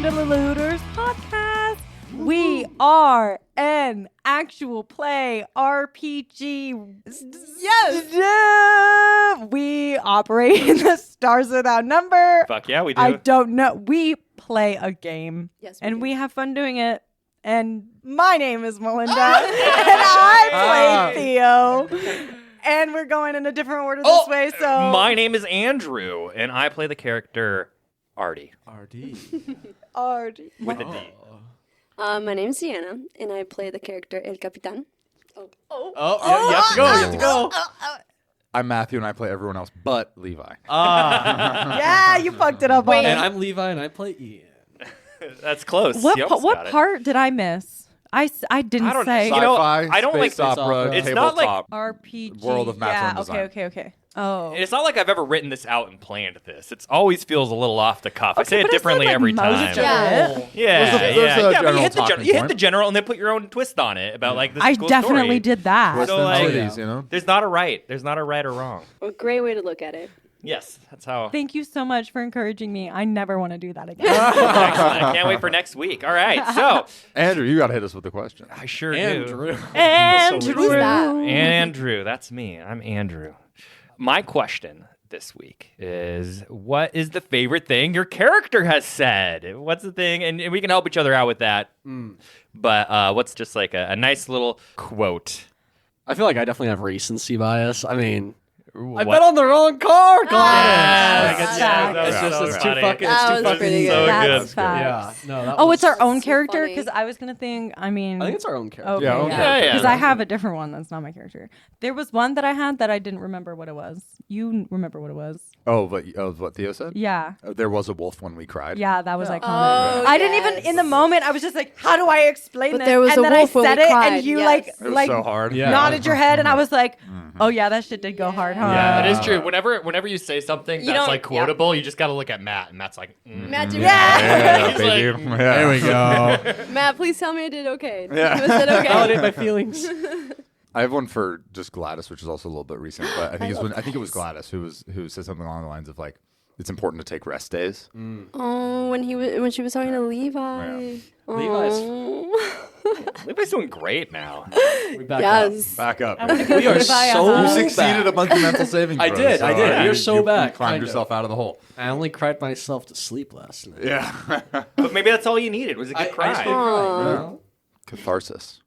welcome to the Looters Podcast. We are an actual play RPG. Yes. We operate in the Stars Without Number. Fuck yeah, we do. I don't know. We play a game. Yes, and do. we have fun doing it. And my name is Melinda. And I play Theo. And we're going in a different order this way. So my name is Andrew, and I play the character Ardi. Ardi. Ardi. With a D. My name is Sienna, and I play the character El Capitan. You have to go. You have to go. I'm Mathew, and I play everyone else but Levi. Yeah, you fucked it up. Wait. And I'm Levi, and I play Ian. That's close. What You almost what got it. part did I miss? I didn't I don't say. You know, Sci-fi, I don't like space opera, It's not like tabletop. RPG. World of natural yeah, design. okay. Oh. it's not like I've ever written this out and planned this. It always feels a little off the cuff. I Okay, say it but I said, differently like, every most time. of Yeah. it. Yeah, There's a but general you hit the talking you hit point. the general and then put your own twist on it about like this I is a cool definitely story. did that. Twist So, and like- titties, you know? There's not a right. There's not a right or wrong. A great way to look at it. Yes, that's how. Thank you so much for encouraging me. I never want to do that again. Excellent. I can't wait for next week. All right, so Andrew, you got to hit us with the question. I sure do. Andrew. Andrew. Who's that? Andrew, that's me. I'm Andrew. My question this week is, what is the favorite thing your character has said? What's the thing? And we can help each other out with that. But what's just like a nice little quote? I feel like I definitely have recency bias. I mean, I What- bet on the wrong car, Yeah, Gladys. that's that was It's just so it's too funny. fucking. That It's was too fucking. pretty good. So That's good. facts. Yeah. No. That Oh, was, it's our own so character? funny. Because I was going to think, I mean... I think it's our own character. Okay, Yeah, own yeah. character. Yeah. Because I have a different one that's not my character. There was one that I had that I didn't remember what it was. You remember what it was? Oh, what Theo said? Yeah. Oh, there was a wolf when we cried. Yeah, that was iconic. Oh, I didn't even, yes. in the moment, I was just like, how do I explain But this? there was and a then wolf I when said we it, cried, and you yes. It was like so hard. Yeah. nodded your head, and I was like, oh yeah, that shit did go hard, huh? Yeah, It is true. Whenever you say something You that's don't- like quotable, you just gotta look at Matt, and Matt's like, Matt, do Yeah, He's baby. like, Yeah. There we go. Matt, please tell me I did okay. Yeah. Was it okay? Validate my feelings. I have one for just Gladys, which is also a little bit recent, but I think it was Gladys who said something along the lines of like, it's important to take rest days. Oh, when she was talking to Levi. Yeah. Oh. Levi's doing great now. We back up. Yes. Back up. We are Levi, so You uh-huh. succeeded a bunch of mental saving I throws. did, I did. yeah, You're so you back, climbed kind of. yourself out of the hole. I only cried myself to sleep last night. Yeah. But maybe that's all you needed was a good cry. just didn't cry, you know? Catharsis.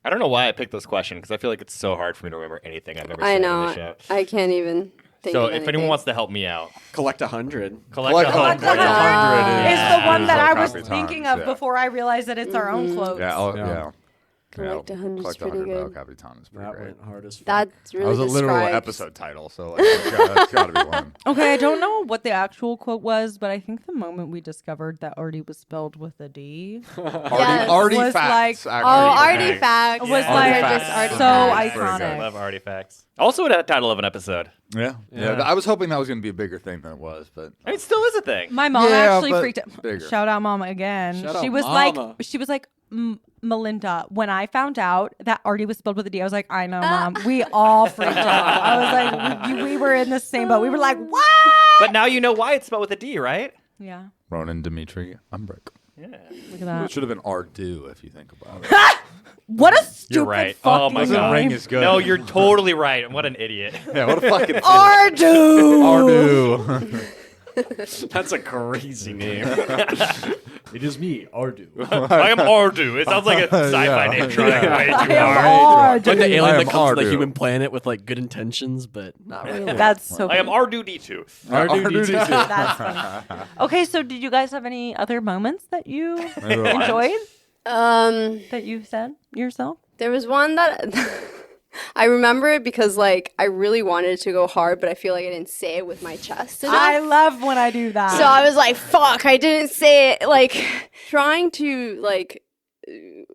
I don't know why I picked this question because I feel like it's so hard for me to remember anything I've ever said I on know. the show. I can't even think So of if anything. anyone wants to help me out, Collect 100. collect a Collect hundred. 100 Is the one that I was Capitans, thinking of yeah. before I realized that it's our own quotes. Yeah. Yeah. Collect 100 is pretty good. Capitan is pretty That great. went hard as fuck. That's That really was a literal describes- episode title, so like, that's got to be one. Okay, I don't know what the actual quote was, but I think the moment we discovered that Ardi was spelled with a D Yes. Ardi Was facts. like- actually. Oh, Artifacts. artifacts. was Yeah. like Artifacts. Just so artifacts. Very I iconic. love artifacts. Also, a title of an episode. Yeah. I was hoping that was going to be a bigger thing than it was, but I mean, it still is a thing. My mom Yeah, actually but freaked out. bigger. Shout out, Mama again. Shout she out, was Mama. like, Melinda. When I found out that Ardi was spelled with a D, I was like, I know, Mom. We all freaked out. I was like, we were in the same boat. We were like, what? But now you know why it's spelled with a D, right? Yeah, Ronan Dimitri Umbrick. Yeah. look at It that. should have been Ardu if you think about it. What a stupid You're right. fucking Oh my The god. ring is good. No, you're totally right. What an idiot. Yeah, what a fucking Ardu. Ardu. That's a crazy name. It is me, Ardu. I am Ardu. It sounds like a sci-fi Yeah. name trying way I too am hard. Ardu. Like the I alien am that comes to Ardu. the human planet with like good intentions, but not really. That's so I am funny. R2D2. Ardu. That's funny. Okay, so did you guys have any other moments that you enjoyed that you said yourself? There was one that I remember it because like I really wanted it to go hard, but I feel like I didn't say it with my chest enough. I love when I do that. So I was like, fuck, I didn't say it. Like, trying to, like,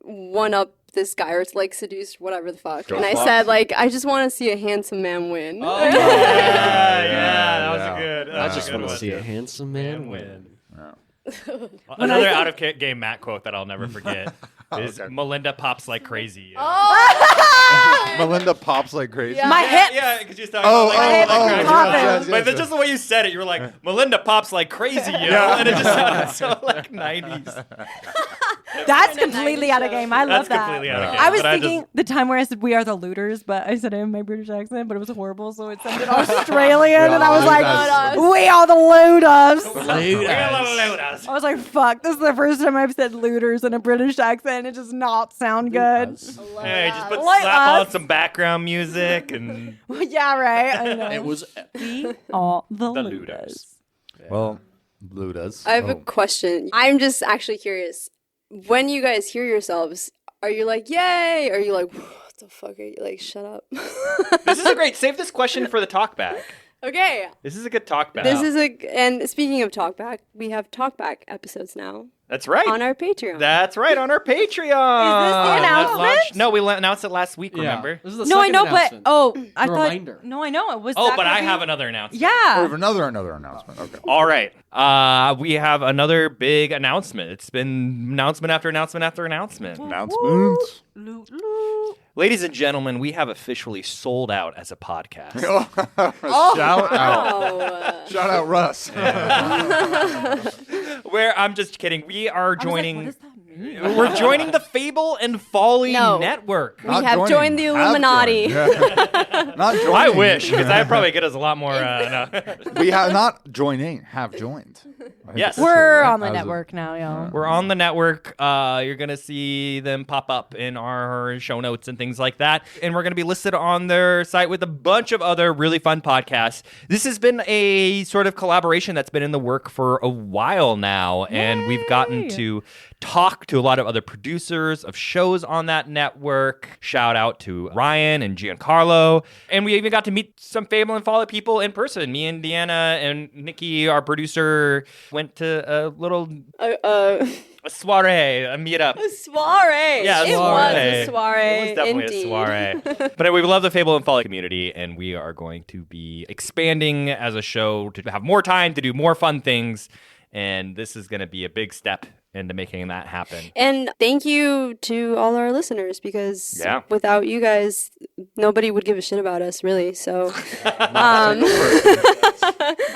one up this guy or, like, seduce whatever the fuck. And I said, like, I just want to see a handsome man win. Oh, yeah, that was a good. I That was just a good want to one. see a handsome man win. Another out of game Matt quote that I'll never forget. is Melinda pops like crazy. Melinda pops like crazy. Yeah. My hips. Yeah, because you're talking about like hips like are crazy. popping. But that's just the way you said it. You were like, Melinda pops like crazy, and it just sounded so like 90s. That's completely out of game. I love That's that. completely out of game. I was but thinking the time where I said we are the looters, but I said it in my British accent, but it was horrible, so it sounded Australian, and I was like, we are the looters. I was like, fuck, this is the first time I've said looters in a British accent. It does not sound good. Hey, just put Like slap us. on some background music and Yeah, right. I know. It was We are the the looters. looters. Well, Blue does. I have a question. I'm just actually curious. When you guys hear yourselves, are you like, yay? Are you like, what the fuck are you like, shut up? This is a great. Save this question for the talkback. Okay. This is a good talkback. And speaking of talkback, we have talkback episodes now That's right. on our Patreon. That's right, on our Patreon. Is this the announcement? No, we announced it last week, remember? This is the No, I second know, but announcement. I A thought. reminder. No, I know it was. Oh, that but gonna I be- have another announcement. Yeah. Another announcement. Okay. All right. We have another big announcement. It's been announcement after announcement after announcement. Announcements. Loot, loot. Ladies and gentlemen, we have officially sold out as a podcast. Shout out. Oh, Shout out, Russ. Where I'm just kidding. We are I was like, joining. what does that mean? We're joining the Fable and Folly No. Network. we have joined the Illuminati. Not joining. I wish, because I'd probably get us a lot more. No. We have not joining. Have joined. I think Yes. that's We're true, on the As of- network now, y'all. We're on the network. You're going to see them pop up in our show notes and things like that. And we're going to be listed on their site with a bunch of other really fun podcasts. This has been a sort of collaboration that's been in the work for a while now. And we've gotten to talk to a lot of other producers of shows on that network. Shout out to Ryan and Giancarlo. And we even got to meet some Fable and Folly people in person. Me and Deanna and Nikki, our producer, went to a little a soiree, a meetup. A soiree. Yeah, it soiree. was a soiree. It was definitely indeed. a soiree. But we love the Fable and Folly community, and we are going to be expanding as a show to have more time to do more fun things. And this is going to be a big step into making that happen. And thank you to all our listeners, because Yeah. without you guys, nobody would give a shit about us, really. So, I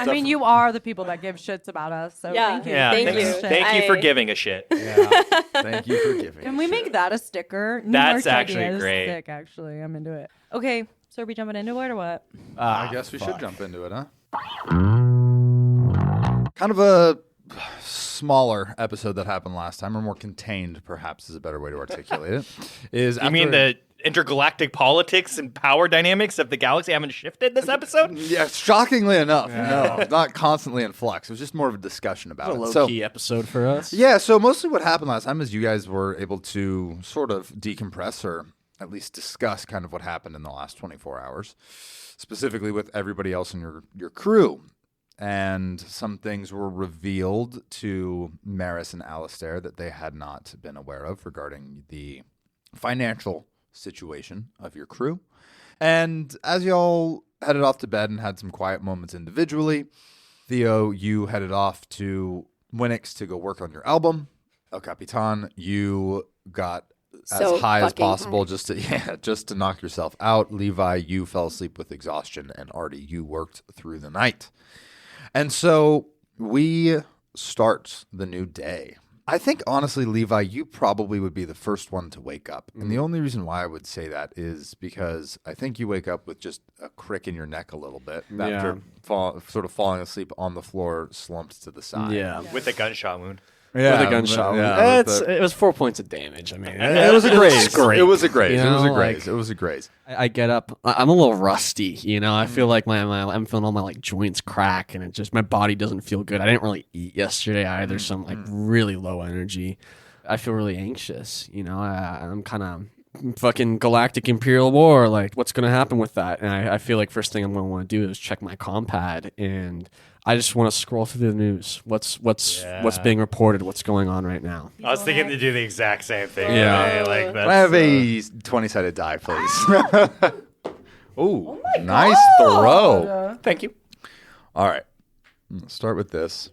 mean, you are the people that give shits about us, so Yeah. thank you. Yeah, Thank thanks- you. Thank you for I- giving a shit. Thank you for giving. Can we make that a sticker? New That's merch actually ideas. great. Sick, actually. I'm into it. Okay, so are we jumping into it or what? I guess we should jump into it, huh? Kind of a smaller episode that happened last time, or more contained, perhaps, is a better way to articulate it. Is You mean the intergalactic politics and power dynamics of the galaxy haven't shifted this episode? Yeah, shockingly enough, no, it's not constantly in flux. It was just more of a discussion about A it. low So, key episode for us. yeah, so mostly what happened last time is you guys were able to sort of decompress, or at least discuss kind of what happened in the last 24 hours, specifically with everybody else in your crew. And some things were revealed to Maris and Alistair that they had not been aware of regarding the financial situation of your crew. And as y'all headed off to bed and had some quiet moments individually, Theo, you headed off to Winix to go work on your album. El Capitan, you got So as high as fucking possible high. just to knock yourself out. Levi, you fell asleep with exhaustion, and Ardi, you worked through the night. And so we start the new day. I think, honestly, Levi, you probably would be the first one to wake up. And the only reason why I would say that is because I think you wake up with just a crick in your neck a little bit after sort of falling asleep on the floor, slumped to the side. Yeah. With a gunshot wound. Yeah, With a gunshot. yeah, with It was 4 points of damage. I mean, it was a graze. great. It was a graze. You It was a know, graze. like- It was a graze. I get up. I'm a little rusty, you know. I feel like I'm feeling all my like joints crack, and it just my body doesn't feel good. I didn't really eat yesterday either, so I'm like really low energy. I feel really anxious, you know. I'm kind of fucking galactic imperial war. Like, what's gonna happen with that? And I feel like first thing I'm gonna want to do is check my compad, and I just want to scroll through the news. What's being reported? What's going on right now? I was thinking to do the exact same thing. Yeah. Right? Like that's, Can I have a 20-sided die, please? Ooh, nice God. throw. thank you. All right. Let's start with this.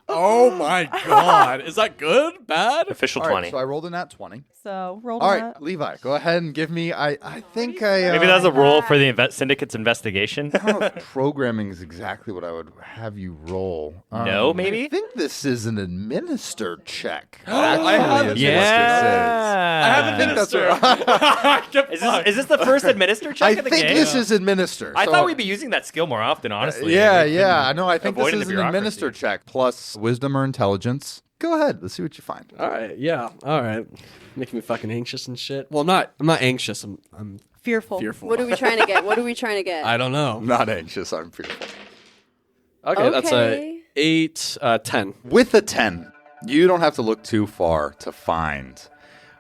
Oh my god. Is that good? Bad? Official All 20. right, so I rolled a nat 20. So roll All that. right, Levi, go ahead and give me. I think I. Maybe that's a roll for the syndicate's investigation. I don't know if programming is exactly what I would have you roll. No, maybe? I think this is an administer check. I have Actually, is what I have I think that's Is this the first administer check I of the think game? this is administer. I so- thought we'd be using that skill more often, honestly. Yeah, We've yeah. been No, I think this avoiding is the an bureaucracy. administer check plus wisdom or intelligence. Go ahead. Let's see what you find. All right, yeah. All right. Making me fucking anxious and shit. Well, I'm not anxious. I'm Fearful. fearful. What are we trying to get? What are we trying to get? I don't know. I'm not anxious. I'm fearful. Okay, that's Okay. a 8, 10. With a 10, you don't have to look too far to find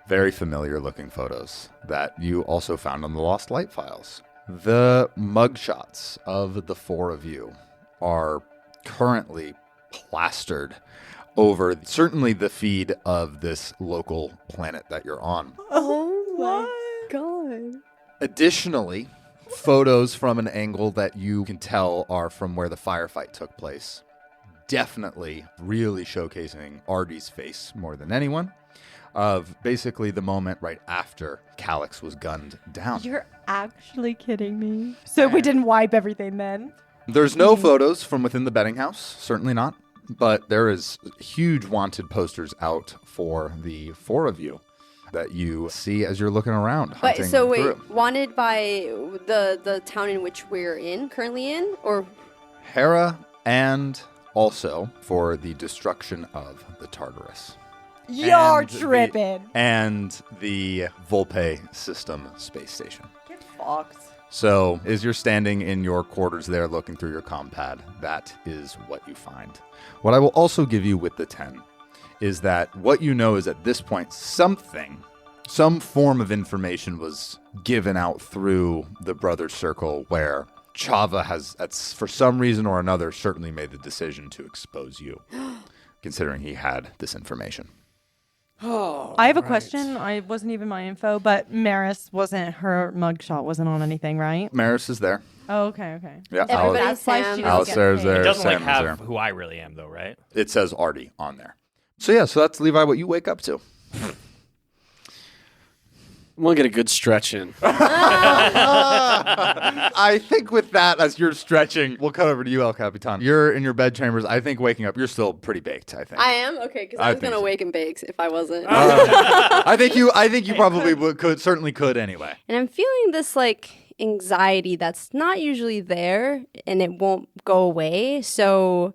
very familiar looking photos that you also found on the Lost Light files. The mugshots of the four of you are currently plastered over certainly the feed of this local planet that you're on. Oh my god. Additionally, photos from an angle that you can tell are from where the firefight took place. Definitely really showcasing Ardi's face more than anyone, of basically the moment right after Calyx was gunned down. You're actually kidding me. So we didn't wipe everything then? There's no photos from within the betting house, certainly not, but there is huge wanted posters out for the four of you that you see as you're looking around. But hunting so wait, through. wanted by the town in which we're currently in, or Hera, and also for the destruction of the Tartarus. You're And the- tripping. And the Volpe system space station. Get fucked. So, as you're standing in your quarters there looking through your compad, that is what you find. What I will also give you with the 10 is that what you know is at this point, some form of information was given out through the Brothers Circle where Chava has, for some reason or another, certainly made the decision to expose you, considering he had this information. I have a question. I wasn't even my info, but Maris her mugshot wasn't on anything, right? Maris is there. Oh, okay. Yeah, everybody That's why Sam. she doesn't Alistair's get paid. there. It doesn't like Sam is have there. who I really am, though, right? It says Ardi on there. So yeah, so that's Levi, what you wake up to. I'm going to get a good stretch in. I think with that, as you're stretching, we'll cut over to you, El Capitan. You're in your bed chambers. I think waking up, you're still pretty baked, I think. I am okay because I I was think gonna so. wake and bake if I wasn't. I think you probably certainly could anyway. And I'm feeling this like anxiety that's not usually there and it won't go away. So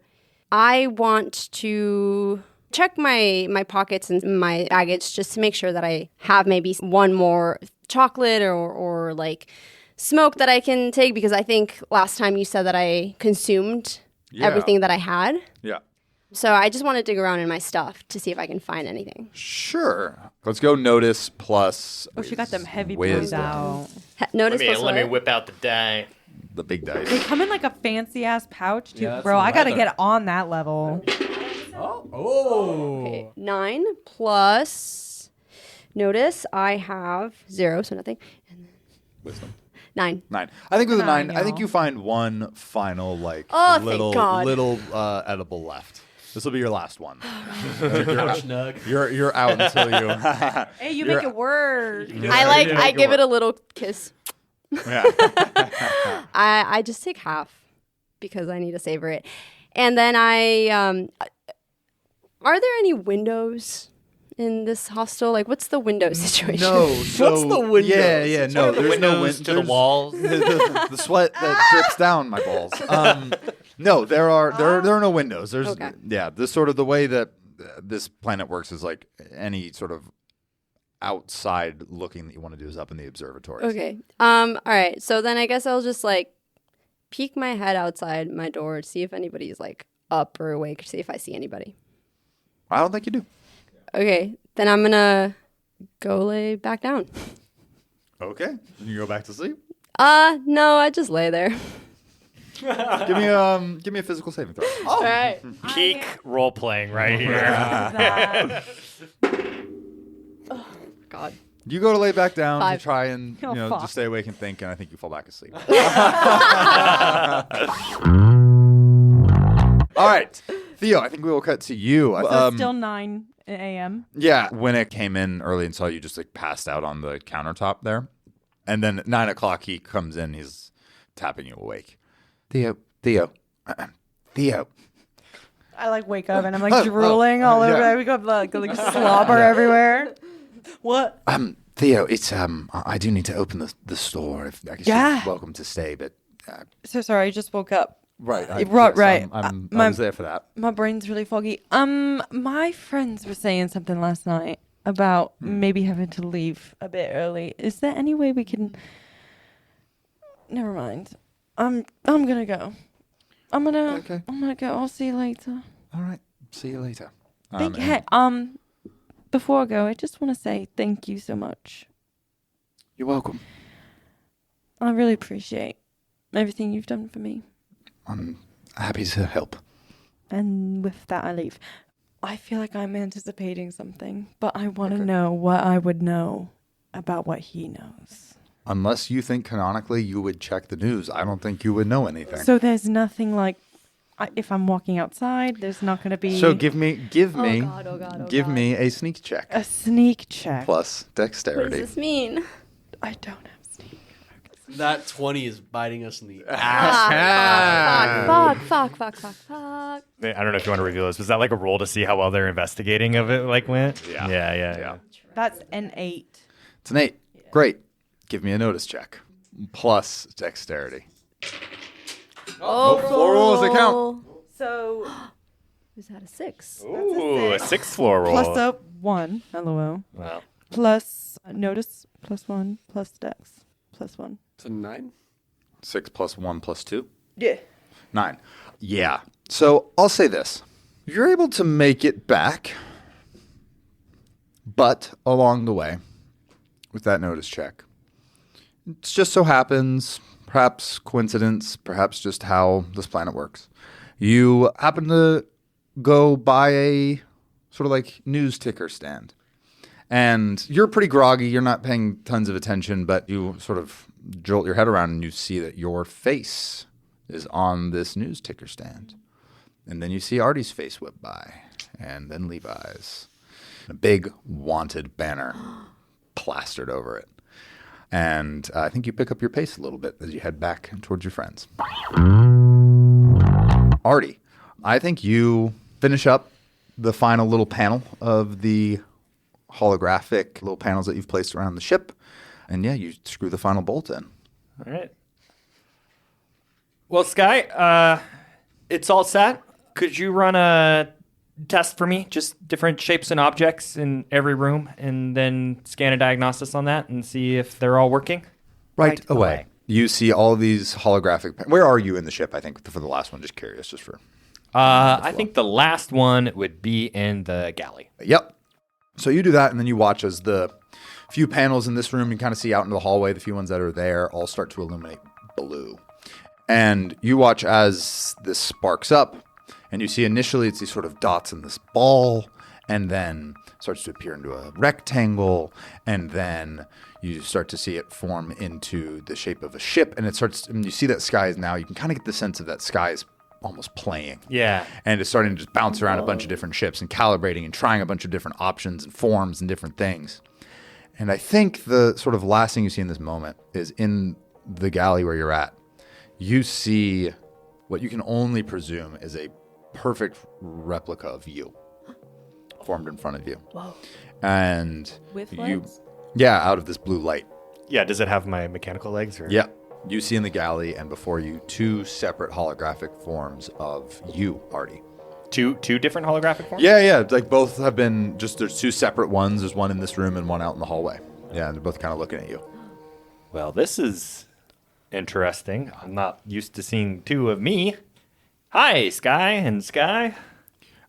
I want to check my pockets and my baggage just to make sure that I have maybe one more chocolate or like smoke that I can take, because I think last time you said that I consumed everything that I had. Yeah. So I just want to dig around in my stuff to see if I can find anything. Sure. Let's go notice plus. Oh, she got them heavy points wisdom. out. Notice Let me what? whip out the die. The big They dice. come in like a fancy ass pouch, too. Yeah, that's Bro, I gotta leather. get on that level. Okay, 9 plus. Notice I have 0, so nothing. Wisdom. 9. 9. I think with a 9, I think y'all. you find one final Oh, thank little God. edible left. This will be your last one. Snug. You're out until you. Hey, you make it work. I give it a little kiss. Yeah. I just take half because I need to savor it. And then are there any windows in this hostel? Like, what's the window situation? No. So, What's the windows? Yeah. No, there's no Windows to the there's- walls. the sweat that drips down my balls. No, there are no windows. There's Okay. this sort of the way that this planet works is like any sort of outside looking that you want to do is up in the observatory. Okay. All right. So then I guess I'll just like peek my head outside my door to see if anybody's like up or awake, see if I see anybody. I don't think you do. Okay. Then I'm gonna go lay back down. Okay, you go back to sleep. No, I just lay there. Give me a physical saving throw. All right. Peak role playing right here. God. You go to lay back down 5. to try and Oh, fuck. just stay awake and think, and I think you fall back asleep. All right, Theo, I think we will cut to you. So it's still 9 a.m. Yeah, when it came in early and saw you just like passed out on the countertop there. And then at 9 o'clock, he comes in. He's tapping you awake. Theo. I like wake up and I'm like drooling all over. I wake up like slobber everywhere. What? Theo, it's I do need to open the store. If I guess you're welcome to stay, but So sorry, I just woke up. right. Right. I was there for that. My brain's really foggy. My friends were saying something last night about maybe having to leave a bit early. Is there any way we can? Never mind. I'm gonna go. I'm gonna go. I'll see you later. All right. See you later. Before I go, I just want to say thank you so much. You're welcome. I really appreciate everything you've done for me. I'm happy to help. And with that, I leave. I feel like I'm anticipating something, but I want to know what I would know about what he knows. Unless you think canonically you would check the news, I don't think you would know anything. So there's nothing like, if I'm walking outside, there's not going to be... So give me a sneak check. A sneak check. Plus dexterity. What does this mean? I don't have sneak. That 20 is biting us in the ass. Fuck. I don't know if you want to reveal this. Was that like a roll to see how well their investigating of it went? Yeah. That's an 8. It's an 8. Yeah. Great. Give me a notice check. Plus dexterity. Oh, floor rolls that count. So... Is that a 6? Ooh, a 6 floor roll. Plus a 1. LOL. Wow. Plus notice. Plus 1. Plus dex. Plus 1. It's a 9? 6 plus 1 plus 2? Yeah. 9. Yeah. So I'll say this. You're able to make it back, but along the way, with that notice check, it just so happens, perhaps coincidence, perhaps just how this planet works, you happen to go by a sort of like news ticker stand. And you're pretty groggy. You're not paying tons of attention, but you sort of jolt your head around and you see that your face is on this news ticker stand. And then you see Ardi's face whip by, and then Levi's. A big wanted banner plastered over it. And I think you pick up your pace a little bit as you head back towards your friends. Ardi, I think you finish up the final little panel of the holographic little panels that you've placed around the ship. And yeah, you screw the final bolt in. All right. Well, Sky, it's all set. Could you run a test for me? Just different shapes and objects in every room, and then scan a diagnosis on that and see if they're all working? Right away. You see all these holographic... Where are you in the ship, I think, for the last one? Just curious, just for... I think the last one would be in the galley. Yep. So you do that, and then you watch as the few panels in this room, you kind of see out into the hallway, the few ones that are there all start to illuminate blue. And you watch as this sparks up, and you see initially it's these sort of dots in this ball, and then starts to appear into a rectangle, and then you start to see it form into the shape of a ship, and it starts, and you see that sky is now, you can kind of get the sense of that sky is almost playing. Yeah. And it's starting to just bounce around a bunch of different ships and calibrating and trying a bunch of different options and forms and different things. And I think the sort of last thing you see in this moment is in the galley where you're at, you see what you can only presume is a perfect replica of you formed in front of you. Whoa. And With you, legs? yeah, out of this blue light. Yeah, does it have my mechanical legs? Or? Yeah. You see in the galley and before you 2 separate holographic forms of you, Ardi. Two different holographic forms? Yeah. Like both have been just, there's 2 separate ones. There's one in this room and one out in the hallway. Yeah, they're both kind of looking at you. Well, this is interesting. I'm not used to seeing 2 of me. Hi, Sky and Sky.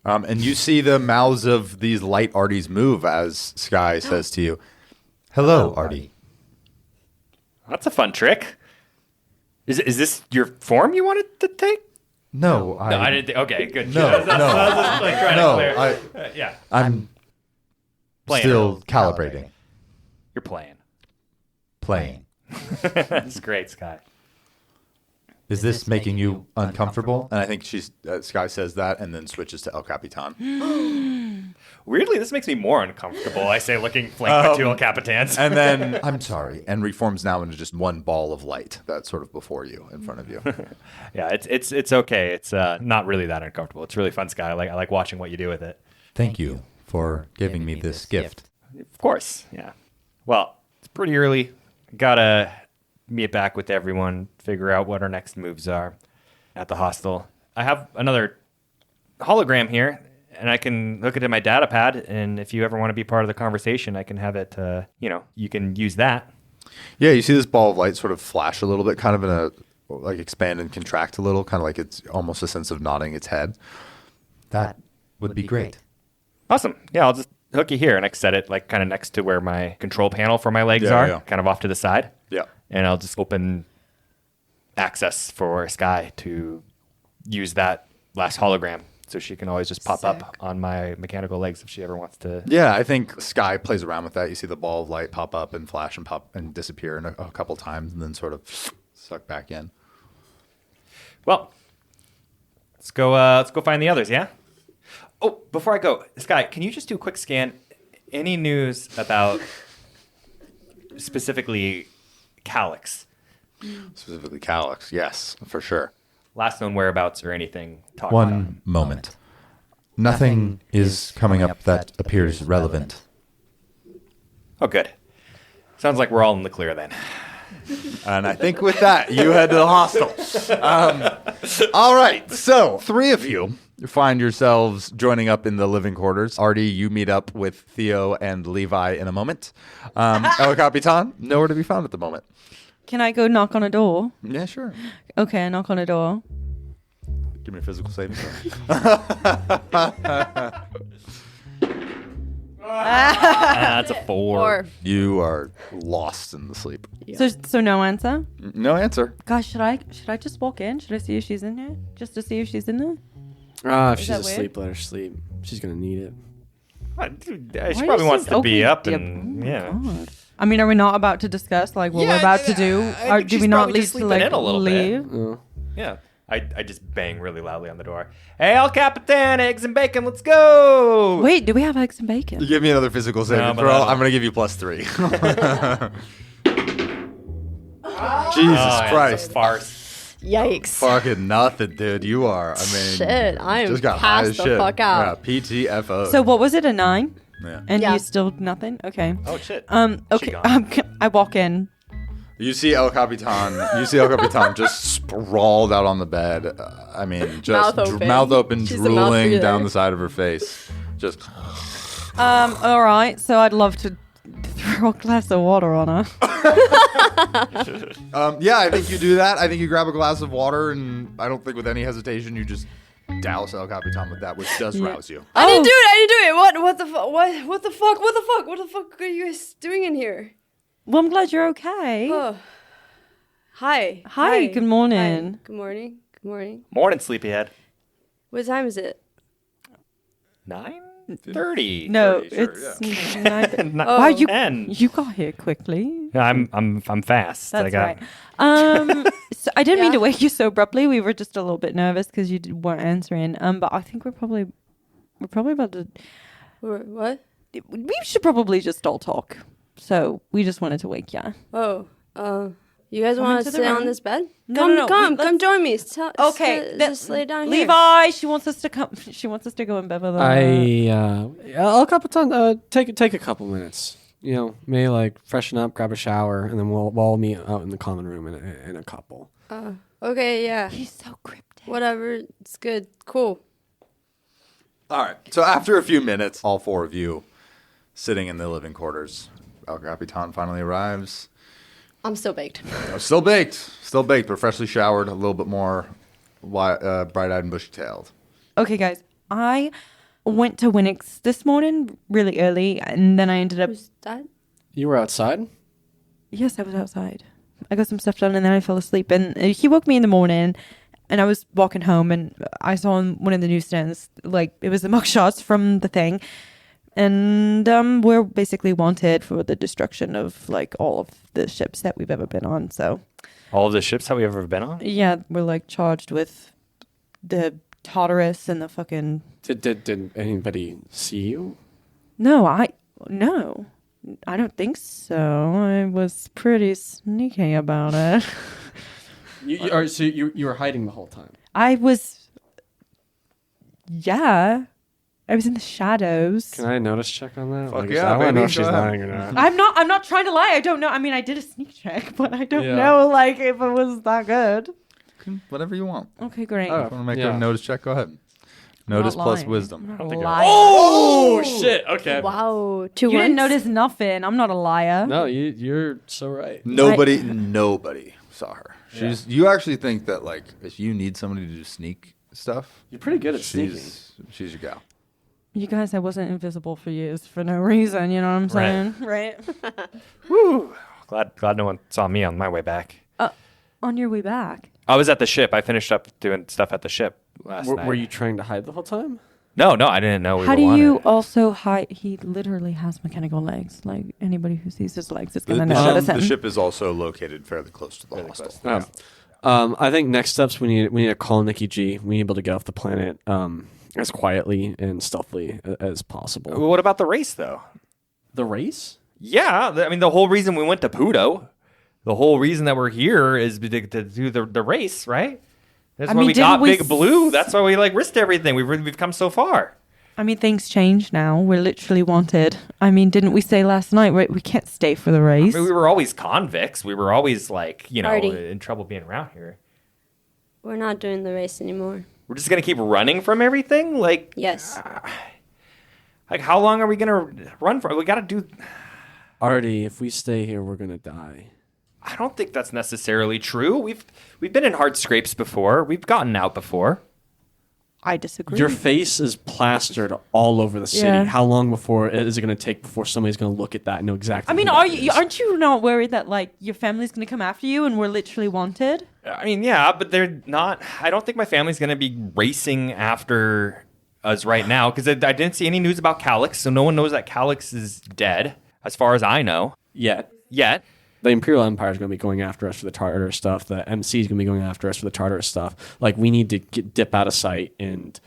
And you see the mouths of these light Ardis move as Sky says to you, Hello, Ardi. That's a fun trick. Is this your form you wanted to take? No, I didn't. Okay, good. No, I was just, like, trying to clear. Yeah. I'm Playing. still calibrating. You're playing. Playing. That's great, Sky. Is this making you uncomfortable? And I think Sky says that and then switches to El Capitan. Weirdly, this makes me more uncomfortable. I say, looking flanked by two El Capitans. And then, I'm sorry, and reforms now into just one ball of light that's sort of before you, in front of you. Yeah, it's okay. It's not really that uncomfortable. It's really fun, Sky. I like watching what you do with it. Thank you for giving me this gift. Of course, yeah. Well, it's pretty early. Gotta meet back with everyone, figure out what our next moves are at the hostel. I have another hologram here, and I can hook it in my data pad, and if you ever want to be part of the conversation, I can have it, you can use that. Yeah, you see this ball of light sort of flash a little bit, kind of in a, like, expand and contract a little, kind of like it's almost a sense of nodding its head. That would be great. Awesome. Yeah, I'll just hook you here, and I can set it like kind of next to where my control panel for my legs are, kind of off to the side. Yeah. And I'll just open access for Sky to use that last hologram, so she can always just pop up on my mechanical legs if she ever wants to. Yeah, I think Sky plays around with that. You see the ball of light pop up and flash and pop and disappear in a couple times and then sort of suck back in. Well, let's go find the others, yeah? Oh, before I go, Sky, can you just do a quick scan? Any news about specifically Calyx? Specifically Calyx, yes, for sure. Last known whereabouts or anything? One moment. Nothing is coming up that appears relevant. Oh, good. Sounds like we're all in the clear then. And I think with that, you head to the hostel. All right, so 3 of you find yourselves joining up in the living quarters. Ardi, you meet up with Theo and Levi in a moment. El Capitan, nowhere to be found at the moment. Can I go knock on a door? Yeah, sure. Okay, I knock on a door. Give me a physical saving throw. That's a 4. You are lost in the sleep. So no answer? No answer. Gosh, should I just walk in? Should I see if she's in here? Just to see if she's in there? If she's that asleep, let her sleep. She's going to need it. She probably wants to be up and, yeah. God. I mean, are we not about to discuss like what we're about to do? Or do we not leave to like leave? Yeah. I just bang really loudly on the door. Hey, El Capitan, eggs and bacon, let's go! Wait, do we have eggs and bacon? You give me another physical saving throw. I'm going to give you +3. Jesus Christ. It's a farce. Yikes. Fucking nothing, dude. You are, I mean. Shit, I am just got high passed as the shit. fuck out. Yeah, PTFO. So what was it, a 9? Yeah. And Yeah. you still nothing? Okay. Oh, shit. Okay. I walk in. You see El Capitan just sprawled out on the bed. I mean, just Mouth open. She's a mouth drooling breather. down the side of her face. Just. All right. So I'd love to throw a glass of water on her. Yeah, I think you do that. I think you grab a glass of water, and I don't think with any hesitation you just douse El Capitan with that, which does rouse you. I didn't do it. What the fuck? What the fuck are you guys doing in here? Well, I'm glad you're okay. Oh. Hi. Good morning. Hi. Good morning. Morning, sleepyhead. What time is it? 9:30. No, 30, sure, it's 9. Oh. Wow, 10. you got here quickly. I'm fast. That's right. So I didn't mean to wake you so abruptly. We were just a little bit nervous because you weren't answering. But I think we're probably about to. What? We should probably just all talk. So we just wanted to wake you. Oh. You guys want to into the sit on room. this bed? No. Come join me. Okay, Just lay down here. Levi, she wants us to come. She wants us to go in bed with her. El Capitan, take a couple minutes. You know, maybe like freshen up, grab a shower, and then we'll all meet out in the common room in a couple. Okay, yeah. He's so cryptic. Whatever. It's good. Cool. All right. So after a few minutes, all 4 of you sitting in the living quarters, El Capitan finally arrives. I'm still baked. Still baked, but freshly showered, a little bit more bright-eyed and bushy-tailed. Okay, guys. I went to Winnick's this morning really early, and then I ended up. Who's that? You were outside? Yes, I was outside. I got some stuff done, and then I fell asleep. And he woke me in the morning, and I was walking home, and I saw on one of the newsstands, like, it was the mugshots from the thing. And we're basically wanted for the destruction of, like, all of the ships that we've ever been on. So All of the ships that we've ever been on? Yeah, we're like charged with the Tartarus and the fucking. Did anybody see you? No, I don't think so. I was pretty sneaky about it. So you were hiding the whole time? I was. Yeah, I was in the shadows. Can I notice check on that? Fuck Like, yeah, I want to know baby, if she's go ahead. lying or not. I'm not trying to lie. I don't know. I mean, I did a sneak check, but I don't Yeah. know like if it was that good. Whatever you want. Okay, great. Oh. If you want to make Yeah. a notice check, go ahead. Notice Not plus lying. wisdom. I'm not lying. Oh shit! Okay. Wow. You didn't notice nothing. I'm not a liar. No, you're so right. Nobody saw her. You actually think that like if you need somebody to do sneak stuff, You're pretty good at sneaking. she's your gal. You guys, I wasn't invisible for years for no reason. You know what I'm saying? Right. Woo! Glad no one saw me on my way back. On your way back. I was at the ship. I finished up doing stuff at the ship last night. Were you trying to hide the whole time? No, I didn't know we How were do you wanted. also hide? He literally has mechanical legs. Like anybody who sees his legs is gonna know that it's The him. ship is also located fairly close to the hostel. I think next steps we need to call Nikki G. We need to be able to get off the planet as quietly and stealthily as possible. What about the race, though? The race? Yeah, I mean, the whole reason we went to Puto, the whole reason that we're here is to do the race, right? That's I why mean, we didn't got we Big Blue. That's why we like risked everything. We've come so far. I mean, things change now. We're literally wanted. I mean, didn't we say last night, right? We can't stay for the race. I mean, we were always convicts. We were always like, Ardi. in trouble being around here. We're not doing the race anymore. We're just gonna keep running from everything. Like Yes. how long are we gonna run for? We gotta do. Ardi, if we stay here, we're gonna die. I don't think that's necessarily true. We've been in hard scrapes before. We've gotten out before. I disagree. Your face is plastered all over the city. Yeah. How long before is it going to take before somebody's going to look at that and know exactly? I mean, who that is? aren't you not worried that like your family's gonna come after you and we're literally wanted? I mean, yeah, but they're not. I don't think my family's gonna be racing after us right now because I didn't see any news about Calix, so no one knows that Calix is dead, as far as I know. Yet. Yet. The Imperial Empire is going to be going after us for the Tartar stuff. The MC is going to be going after us for the Tartar stuff. Like, we need to dip out of sight and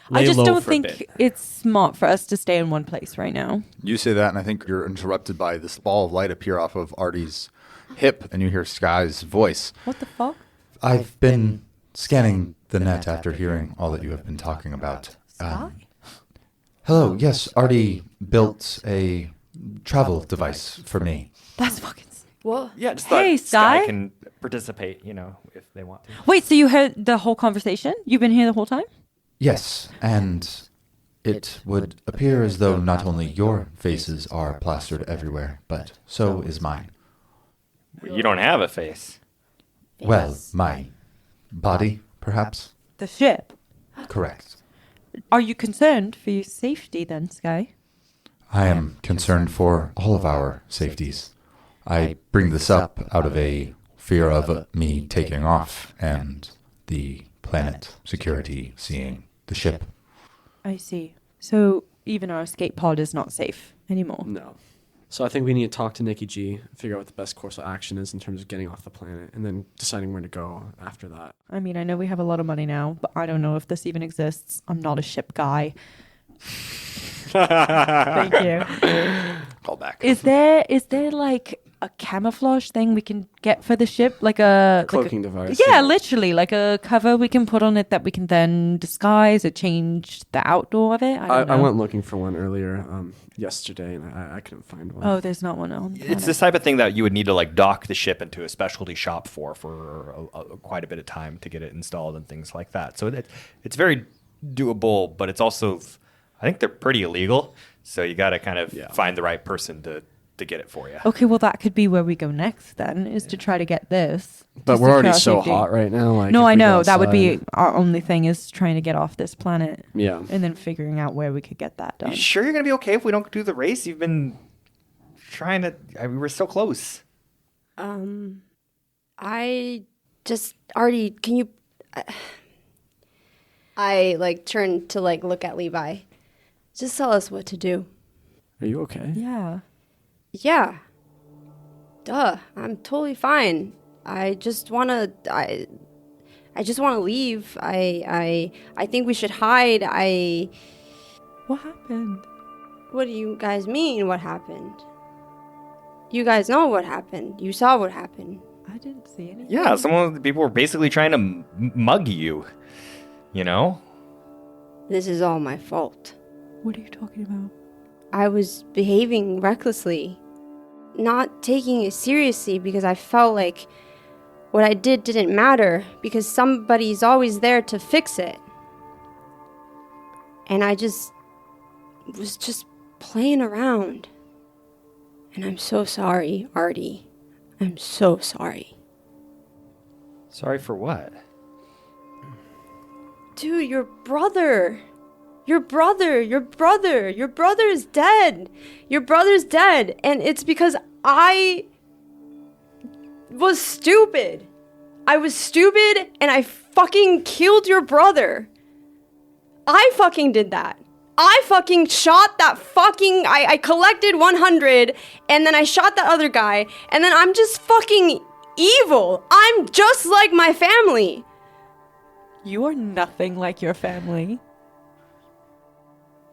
lay I just low don't for a bit. think it's smart for us to stay in one place right now. You say that, and I think you're interrupted by this ball of light appear off of Artie's hip, and you hear Sky's voice. What the fuck? I've been scanning the net after hearing all that you have been talking about. Sky? Hello, yes, Artie built a travel device for me. That's fucking. What? Yeah, just Hey, thought Sky Sky? can participate, if they want to. Wait, so you heard the whole conversation? You've been here the whole time? Yes, and it would appear as though not only your faces are plastered everywhere, but so is mine. You don't have a face. Well, my body, perhaps? The ship. Correct. Are you concerned for your safety then, Sky? I am concerned for all of our safeties. I bring this up out of a fear of me taking off and the planet security seeing the ship. I see. So even our escape pod is not safe anymore. No. So I think we need to talk to Nikki G, figure out what the best course of action is in terms of getting off the planet, and then deciding where to go after that. I mean, I know we have a lot of money now, but I don't know if this even exists. I'm not a ship guy. Thank you. Call back. Is there like a camouflage thing we can get for the ship? Like a Cloaking device. Yeah, literally, like a cover we can put on it that we can then disguise or change the outdoor of it. I don't know. I went looking for one earlier yesterday, and I couldn't find one. Oh, there's not one on. It's this type of thing that you would need to like dock the ship into a specialty shop for quite a bit of time to get it installed and things like that. So it's very doable, but it's also, I think they're pretty illegal. So you got to kind of find the right person to get it for you. Okay, well that could be where we go next then, is to try to get this. But Just we're to already try our so safety. hot right now. Like, No, if I we go know. That would be outside- our only thing, is trying to get off this planet. Yeah. And then figuring out where we could get that done. You sure you're going to be okay if we don't do the race? You've been trying to, we're so close. I just Artie, can you? I like turn to like look at Levi. Just tell us what to do. Are you okay? Yeah. Yeah. Duh, I'm totally fine. I just want to leave. I think we should hide. What happened? What do you guys mean what happened? You guys know what happened. You saw what happened. I didn't see anything. Yeah, people were basically trying to mug you. You know? This is all my fault. What are you talking about? I was behaving recklessly, not taking it seriously because I felt like what I did didn't matter because somebody's always there to fix it. And I was just playing around. And I'm so sorry, Ardi. I'm so sorry. Sorry for what? Dude, your brother is dead. Your brother's dead. And it's because I was stupid. I was stupid and I fucking killed your brother. I fucking did that. I fucking shot that fucking... I collected 100 and then I shot that other guy and then I'm just fucking evil. I'm just like my family. You are nothing like your family.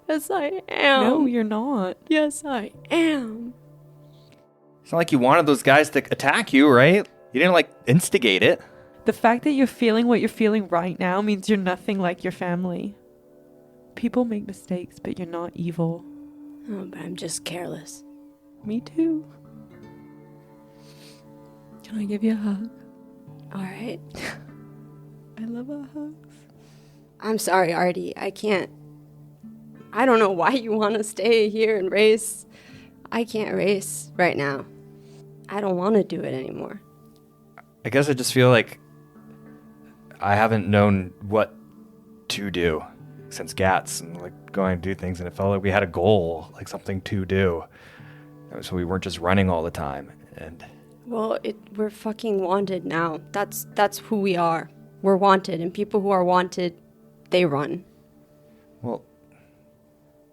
Yes, I am. No, you're not. Yes, I am. It's not like you wanted those guys to attack you, right? You didn't, like, instigate it. The fact that you're feeling what you're feeling right now means you're nothing like your family. People make mistakes, but you're not evil. Oh, but I'm just careless. Me too. Can I give you a hug? All right. I love our hugs. I'm sorry, Ardi. I can't. I don't know why you want to stay here and race. I can't race right now. I don't want to do it anymore. I guess I just feel like I haven't known what to do since GATS and like going to do things, and it felt like we had a goal, like something to do. So we weren't just running all the time. And well, we're fucking wanted now. That's who we are. We're wanted, and people who are wanted, they run. Well,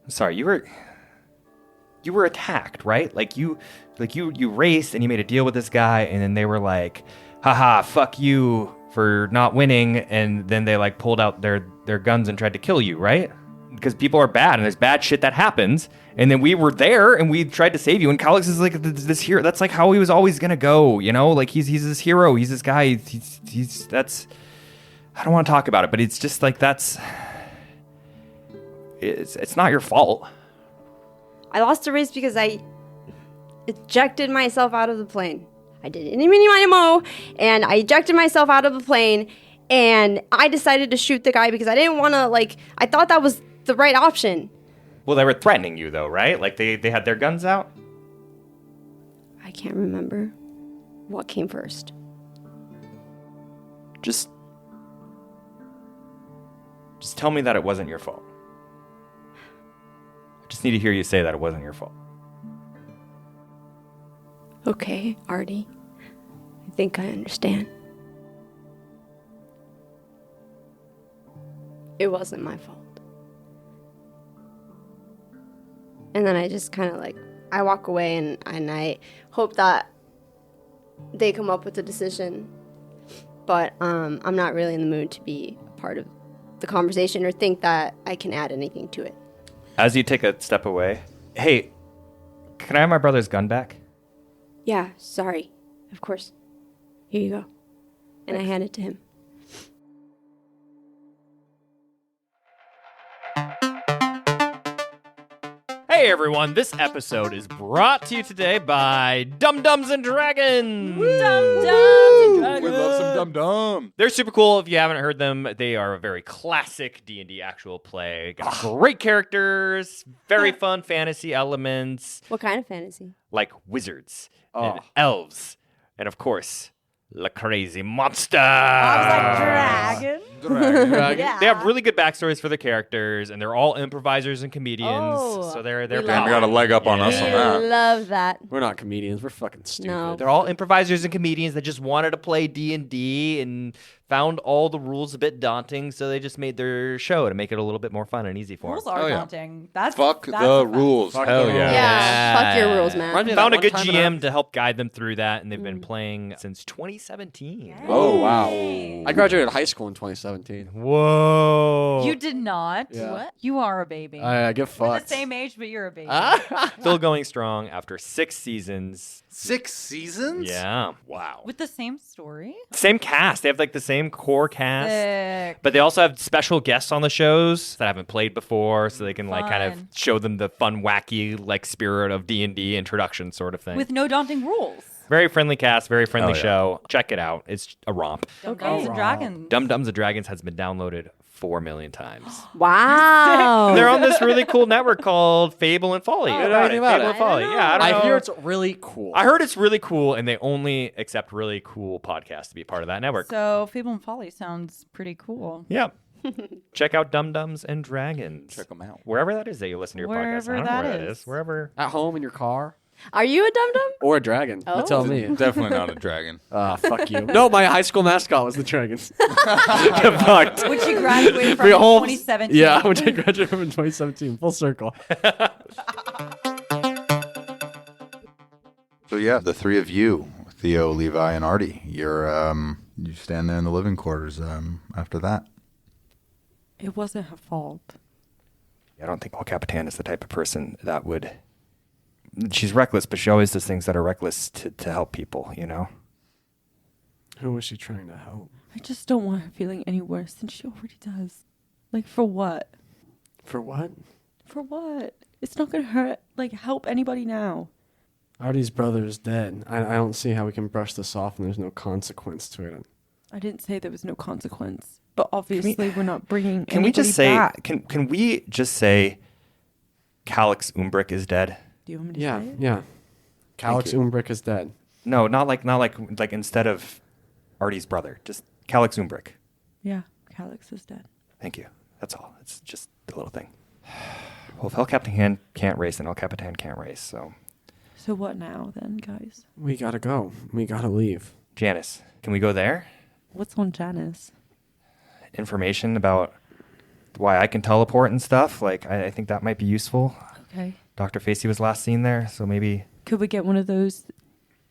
sorry, you were attacked, right? Like you raced and you made a deal with this guy, and then they were like, haha, fuck you for not winning, and then they like pulled out their guns and tried to kill you, right? Because people are bad and there's bad shit that happens, and then we were there and we tried to save you, and Calix is like this hero. That's like how he was always gonna go, you know? Like he's this hero, he's this guy, he's that's, I don't want to talk about it, but it's just like it's not your fault. I lost a race because I ejected myself out of the plane. I did any, mini, miny, mo, and I ejected myself out of the plane, and I decided to shoot the guy because I didn't want to, like, I thought that was the right option. Well, they were threatening you, though, right? Like, they had their guns out? I can't remember what came first. Just tell me that it wasn't your fault. I just need to hear you say that it wasn't your fault. Okay, Ardi. I think I understand. It wasn't my fault. And then I just kind of like, I walk away and I hope that they come up with a decision. But I'm not really in the mood to be a part of the conversation or think that I can add anything to it. As you take a step away, hey, can I have my brother's gun back? Yeah, sorry. Of course. Here you go. And I hand it to him. Hey everyone, this episode is brought to you today by Dum Dums and Dragons. Dum Dums and Dragons. We love some dum-dum. They're super cool. If you haven't heard them, they are a very classic D&D actual play. Got great characters, very fun fantasy elements, What kind of fantasy? like wizards and elves, and of course, the crazy monster. I was like, dragon. Yeah. They have really good backstories for the characters, and they're all improvisers and comedians. Oh, So they're we bad. love We got a leg up on us on I that. love that. We're not comedians. We're fucking stupid. No. They're all improvisers and comedians that just wanted to play D&D and found all the rules a bit daunting, so they just made their show to make it a little bit more fun and easy for Rules them. are Oh, yeah. daunting. That's Fuck that's the a fact. rules. Fuck Hell the yeah. rules. Yeah. Fuck your rules, man. Remind me of Found that a good one time GM to help guide them through that, and they've been playing since 2017. Oh, wow. Yay. I graduated high school in 2017. Whoa. You did not. Yeah. What? You are a baby. I get We're fucked. the same age, but you're a baby. Still going strong after 6 seasons. 6 seasons? Yeah. Wow. With the same story. Same cast. They have like the same core cast. Sick. But they also have special guests on the shows that haven't played before, so they can like kind of Fun. show them the fun, wacky like spirit of D&D introduction sort of thing. With no daunting rules. Very friendly cast, very friendly Oh, yeah. show. Check it out. It's a romp. Dungeons and Dragons. Dum Dums and Dragons has been downloaded 4 million times. Wow. They're on this really cool network called Fable and Folly. Oh, You know about Fable it. and Folly. Yeah, I don't know. I hear it's really cool. I heard it's really cool, and they only accept really cool podcasts to be part of that network. So Fable and Folly sounds pretty cool. Yeah. Check out Dum Dums and Dragons. Check them out. Wherever that is that you listen to your podcast. Wherever I don't know that where that is. is. Wherever. At home, in your car, Are you a dum-dum? or a dragon. You Oh. tell me. Definitely not a dragon. Fuck you. No, my high school mascot was the dragons. Get fucked. Which you graduated from We in all- 2017. Yeah, which I graduated from in 2017. Full circle. So yeah, the three of you, Theo, Levi, and Ardi, you stand there in the living quarters after that. It wasn't her fault. I don't think Capitan is the type of person that would. She's reckless, but she always does things that are reckless to help people, you know? Who was she trying to help? I just don't want her feeling any worse than she already does. Like, for what? For what? For what? It's not going to hurt, like, help anybody now. Artie's brother is dead. I don't see how we can brush this off and there's no consequence to it. I didn't say there was no consequence, but obviously we're not bringing Can we anybody just say back. can we just say Calix Umbrick is dead? Do you want me to Yeah, say it? yeah. Calix you. Umbrick is dead. No, not like instead of Artie's brother, just Calix Umbrick. Yeah, Calix is dead. Thank you. That's all. It's just a little thing. Well, if El Capitan can't race, then El Capitan can't race. So, So what now then, guys? We gotta go. We gotta leave. Janice, can we go there? What's on Janice? Information about why I can teleport and stuff. Like, I think that might be useful. Okay. Dr. Facey was last seen there, so maybe. Could we get one of those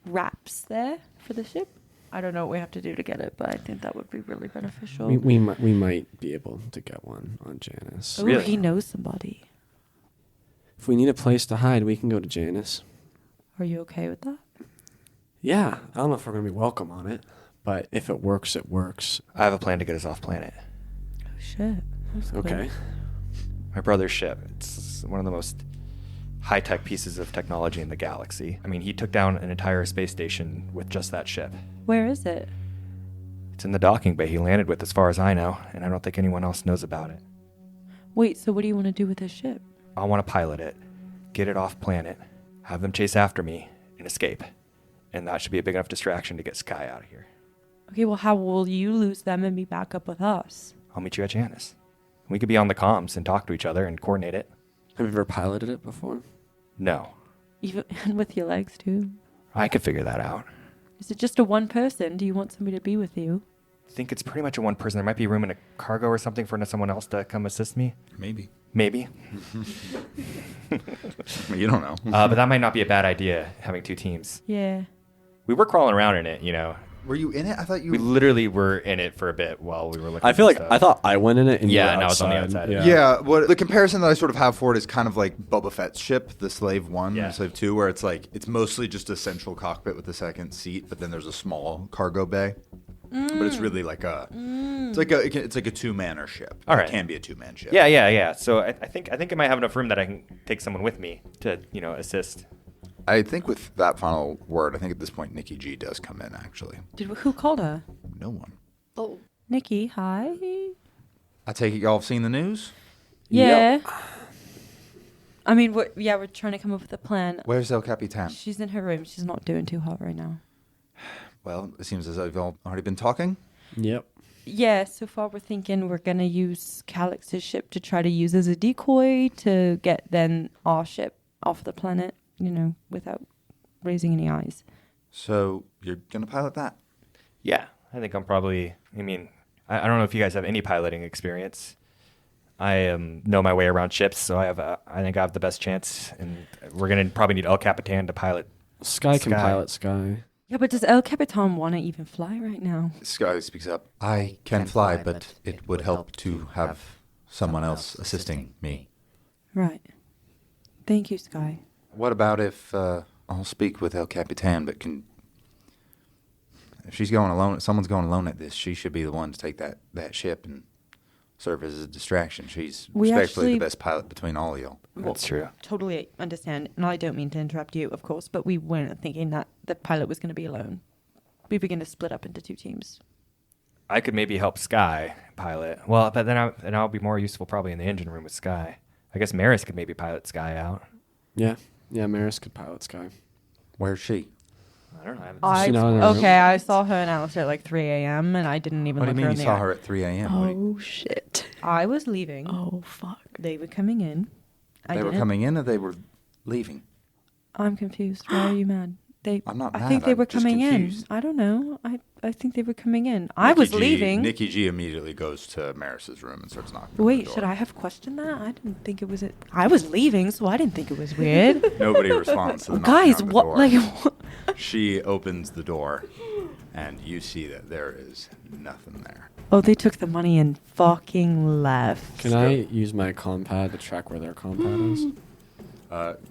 wraps there for the ship? I don't know what we have to do to get it, but I think that would be really beneficial. We might be able to get one on Janice. Ooh, Really? he knows somebody. If we need a place to hide, we can go to Janice. Are you okay with that? Yeah, I don't know if we're gonna be welcome on it, but if it works, it works. I have a plan to get us off planet. Oh shit. That's cool. Okay. My brother's ship. It's one of the most high-tech pieces of technology in the galaxy. I mean, he took down an entire space station with just that ship. Where is it? It's in the docking bay he landed with, as far as I know, and I don't think anyone else knows about it. Wait, so what do you want to do with this ship? I want to pilot it, get it off planet, have them chase after me, and escape. And that should be a big enough distraction to get Sky out of here. Okay, well, how will you lose them and be back up with us? I'll meet you at Janice. We could be on the comms and talk to each other and coordinate it. Have you ever piloted it before? No. Even and with your legs too. I could figure that out. Is it just a one person? Do you want somebody to be with you? I think it's pretty much a one person. There might be room in a cargo or something for someone else to come assist me. Maybe. Maybe. You don't know. But that might not be a bad idea, having two teams. Yeah. We were crawling around in it, you know. Were you in it? I thought you. We literally were in it for a bit while we were looking I feel at like stuff. I thought I went in it and you Yeah, were and I was on the outside. outside. Yeah, what the comparison that I sort of have for it is kind of like Boba Fett's ship, the Slave 1 Yeah. and Slave 2, where it's like it's mostly just a central cockpit with a second seat, but then there's a small cargo bay. But it's really like it's like a two-manner ship. All right. It can be a two-man ship. Yeah. So I think it might have enough room that I can take someone with me to, assist. I think with that final word, I think at this point Nikki G does come in actually. Who called her? No one. Oh. Nikki, hi. I take it y'all have seen the news? Yeah. I mean, we're trying to come up with a plan. Where's El Capitan? She's in her room. She's not doing too hot right now. Well, it seems as though you've all already been talking. Yep. Yeah, so far we're thinking we're going to use Calix's ship to try to use as a decoy to get then our ship off the planet, without raising any eyes. So you're going to pilot that? Yeah, I think I'm probably. I mean, I don't know if you guys have any piloting experience. I know my way around ships, so I think I have the best chance, and we're gonna probably need El Capitan to pilot. Sky can pilot Sky. Yeah, but does El Capitan want to even fly right now? Sky speaks up. I can fly, but it would help to have someone else assisting me. Right. Thank you, Sky. What about if I'll speak with El Capitan, but if she's going alone, if someone's going alone at this, she should be the one to take that ship and serve as a distraction. She's respectfully the best pilot between all of y'all. That's true. Totally understand. And I don't mean to interrupt you, of course, but we weren't thinking that the pilot was going to be alone. We were going to split up into 2 teams. I could maybe help Sky pilot. Well, but then I'll be more useful probably in the engine room with Sky. I guess Maris could maybe pilot Sky out. Yeah, Maris could pilot Sky. Where's she? I don't know. I saw her and Alistair at like 3 a.m. and I didn't even What do look you her mean in you the saw eye. her at 3 a.m.? Oh, shit. I was leaving. Oh, fuck. They were coming in. They were coming in or they were leaving? I'm confused. Why are you mad? I'm not I mad. think they I'm were just coming confused. in. I don't know. I think they were coming in. I was leaving. Nikki G immediately goes to Maris's room and starts knocking on the Wait, door. should I have questioned that? I didn't think it was it. I was leaving, so I didn't think it was weird. Nobody responds to the knocking Guys, on the what? door. Like, She opens the door, and you see that there is nothing there. oh, they took the money and fucking left. Can I use my compad to track where their compad is?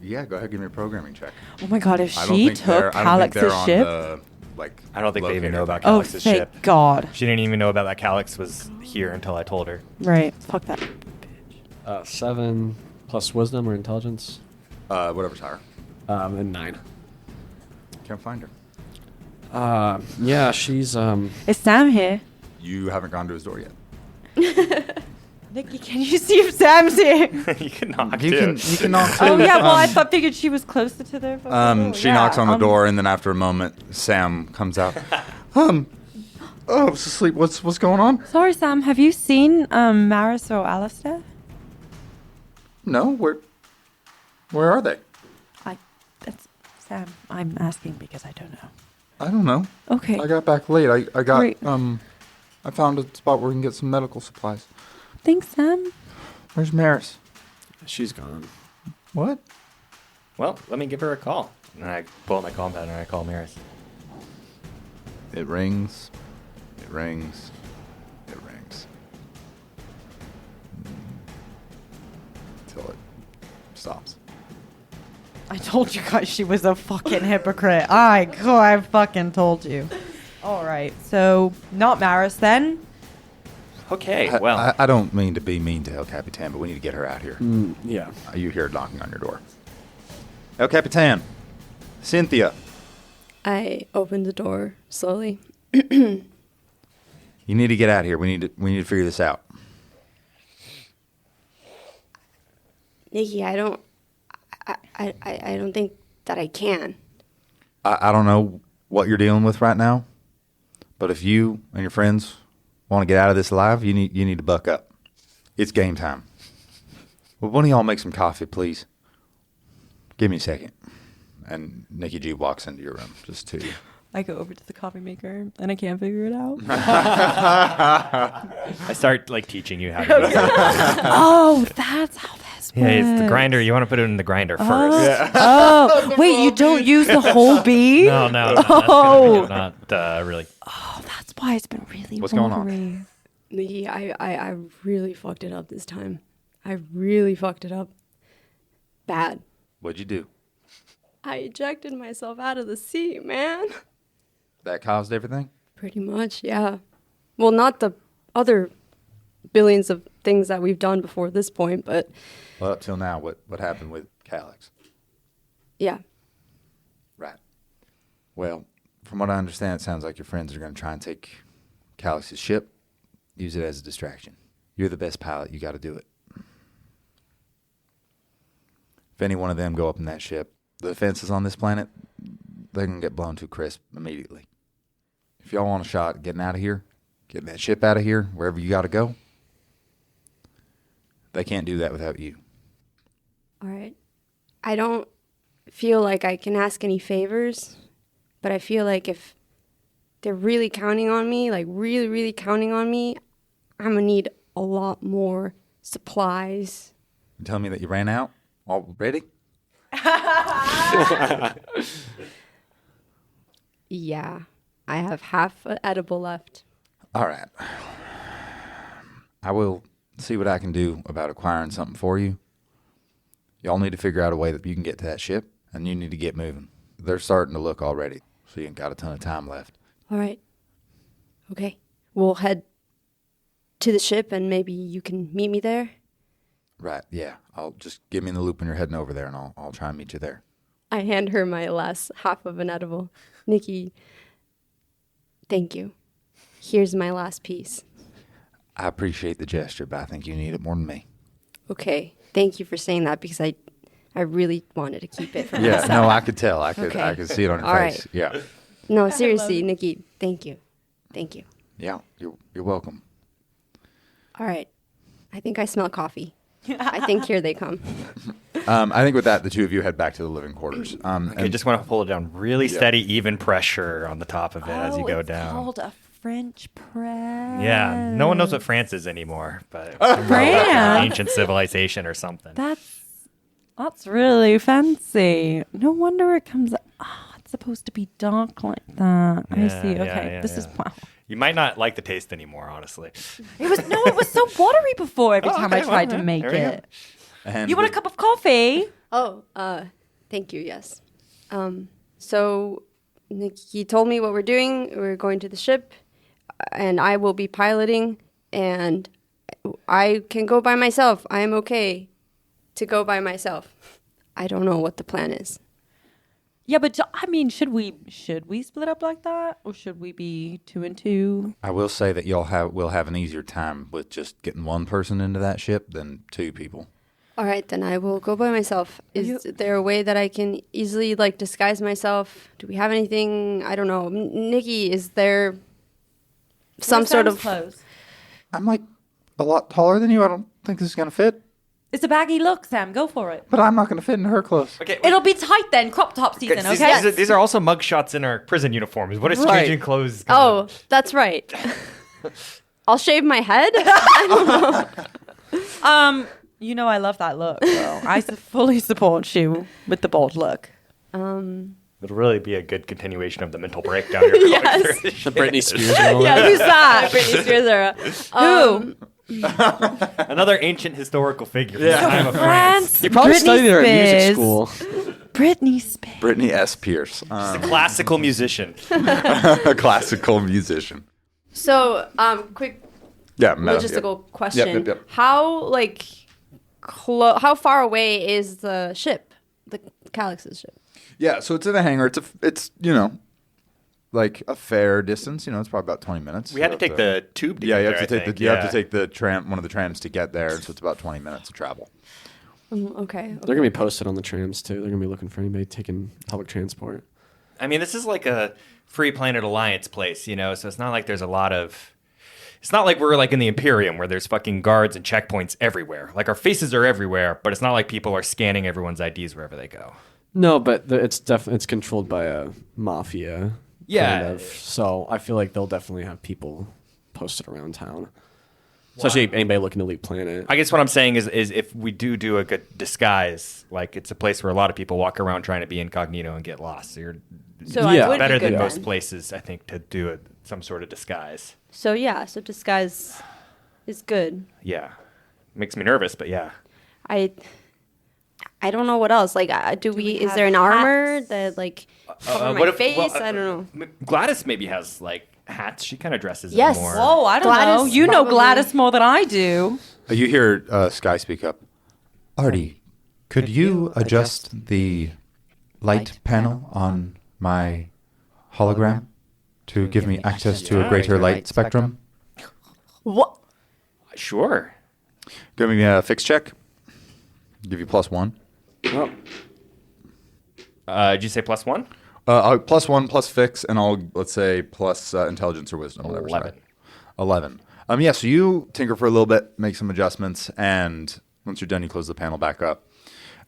Yeah, go ahead, give me a programming check. Oh my god, if I don't she think they're- took I don't think they're Calix's on ship. the, like, I don't think they even locator know about thing. Oh, Calix's thank ship. God. She didn't even know about that Calix was here until I told her. Right. Fuck that. 7 plus wisdom or intelligence, Whatever's higher. and 9. Can't find her. Yeah, she's Is Sam here? You haven't gone to his door yet. Nikki, can you see if Sam's here? You can knock You too. can knock too. Oh yeah, well I figured she was closer to their. She knocks on the door, and then after a moment, Sam comes out. Oh, I was asleep. What's going on? Sorry, Sam. Have you seen Maris or Alistair? No, where are they? That's Sam. I'm asking because I don't know. I don't know. Okay. I got back late. I got Great. I found a spot where we can get some medical supplies. Thanks, Sam. Where's Maris? she's gone. What? Well, let me give her a call. And I pull out my compad and I call Maris. It rings. It rings. It rings. Until it stops. I told you guys she was a fucking hypocrite. I fucking told you. All right, so not Maris then. Okay, well. I don't mean to be mean to El Capitan, but we need to get her out here. Yeah. You hear it knocking on your door. El Capitan. Cynthia. I opened the door slowly. You need to get out of here. We need to figure this out. Nikki, I don't think that I can. I don't know what you're dealing with right now, but if you and your friends want to get out of this alive, you need to buck up. It's game time. Well, one of y'all make some coffee, please. Give me a second. And Nikki G walks into your room just to. I go over to the coffee maker and I can't figure it out. I start like teaching you how to use it. Oh, that's how this works. Yeah, it's the grinder. You want to put it in the grinder first. Oh, wait, you don't use the whole bean? No, Oh. not really. Oh, that's why it's been really What's going on? watery. Nikki, I really fucked it up this time. I really fucked it up. Bad. What'd you do? I ejected myself out of the seat, man. That caused everything? Pretty much, yeah. Well, not the other billions of things that we've done before this point, but Well, up till now, what happened with Calix? yeah. Right. Well, from what I understand, it sounds like your friends are going to try and take Calix's ship, use it as a distraction. You're the best pilot. You got to do it. If any one of them go up in that ship, the defenses on this planet, they're going to get blown to crisp immediately. If y'all want a shot at getting out of here, getting that ship out of here, wherever you got to go. They can't do that without you. All right. I don't feel like I can ask any favors, but I feel like if they're really counting on me, like really, really counting on me, I'm going to need a lot more supplies. You tell me that you ran out already? Yeah. I have half an edible left. All right. I will see what I can do about acquiring something for you. Y'all need to figure out a way that you can get to that ship, and you need to get moving. They're starting to look already, so you ain't got a ton of time left. All right. Okay. We'll head to the ship, and maybe you can meet me there. Right, yeah. I'll just give me in the loop when you're heading over there, and I'll try and meet you there. I hand her my last half of an edible. Nikki, thank you. Here's my last piece. I appreciate the gesture, but I think you need it more than me. Okay. Thank you for saying that because I really wanted to keep it for Yeah, myself. no, I could tell. I could Okay. see it on your All face. right. Yeah. No, seriously, Nikki, thank you. Thank you. Yeah, you're welcome. All right. I think I smell coffee. I think here they come. I think with that, the two of you head back to the living quarters. Okay, And just want to pull it down really steady, even pressure on the top of it as you go it's down. called a French press. Yeah, no one knows what France is anymore, but France? ancient civilization or something. That's really fancy. No wonder it comes. It's supposed to be dark like that. I Yeah, see. yeah, Okay, yeah, this yeah. is wow. You might not like the taste anymore, honestly. It was so watery before every time I okay, tried well, to make there we go. it. and You want a cup of coffee? Oh, thank you, yes. So Nikki told me what we're doing. We're going to the ship, and I will be piloting, and I can go by myself. I am okay to go by myself. I don't know what the plan is. Yeah, but I mean, should we split up like that, or should we be 2 and 2? I will say that will have an easier time with just getting one person into that ship than two people. All right, then I will go by myself. Is there a way that I can easily disguise myself? Do we have anything? I don't know. Nikki, is there some sort of clothes? I'm like a lot taller than you. I don't think this is going to fit, It's a baggy look, Sam. Go for it. but I'm not going to fit into her clothes. Okay, It'll be tight then. Crop top season. Okay. these are also mug shots in our prison uniforms. What is Right. changing clothes? Oh, that's right. I'll shave my head. You know I love that look. So I fully support you with the bold look. It'll really be a good continuation of the mental breakdown you're going through. The Britney Spears and all that. Who's that? Britney Spears era. Who? Another ancient historical figure from the time of France. France. You probably studied there at music Spears. school. Britney Spears. Brittany S. Pierce, A classical musician. a classical musician. So, quick Yeah, logistical question. Yep. How how far away is the ship, the Calix's ship? Yeah, so it's in a hangar. It's like a fair distance. It's probably about 20 minutes. We had to take the tube to Yeah, get you there, have to I take think. you have to take the tram, one of the trams to get there. So it's about 20 minutes of travel. Okay. They're going to be posted on the trams, too. They're going to be looking for anybody taking public transport. I mean, this is like a Free Planet Alliance place, so it's not like there's a lot of... It's not like we're like in the Imperium where there's fucking guards and checkpoints everywhere. Like our faces are everywhere, but it's not like people are scanning everyone's IDs wherever they go. No, but it's controlled by a mafia. Yeah. Kind of. So I feel like they'll definitely have people posted around town. Especially anybody looking to leave planet. I guess what I'm saying is if we do a good disguise, like it's a place where a lot of people walk around trying to be incognito and get lost. So you're So Yeah. I would better be good than most then. places, I think, to do some sort of disguise. So disguise is good. Yeah. Makes me nervous, but yeah. I don't know what else. Is there an armor that cover my face? I don't know. Gladys maybe has like hats. She kind of dresses Yes. in more. Oh, I don't Gladys know. You know probably- Gladys more than I do. You hear Sky speak up. Ardi, could you adjust the light panel on my hologram to give me access to a greater light spectrum? What? Sure. Give me a fix check. Give you +1. Oh, Did you say +1? +1 plus fix, and let's say plus intelligence or wisdom. Whatever's 11. 11. Yeah, so you tinker for a little bit, make some adjustments, and once you're done, you close the panel back up.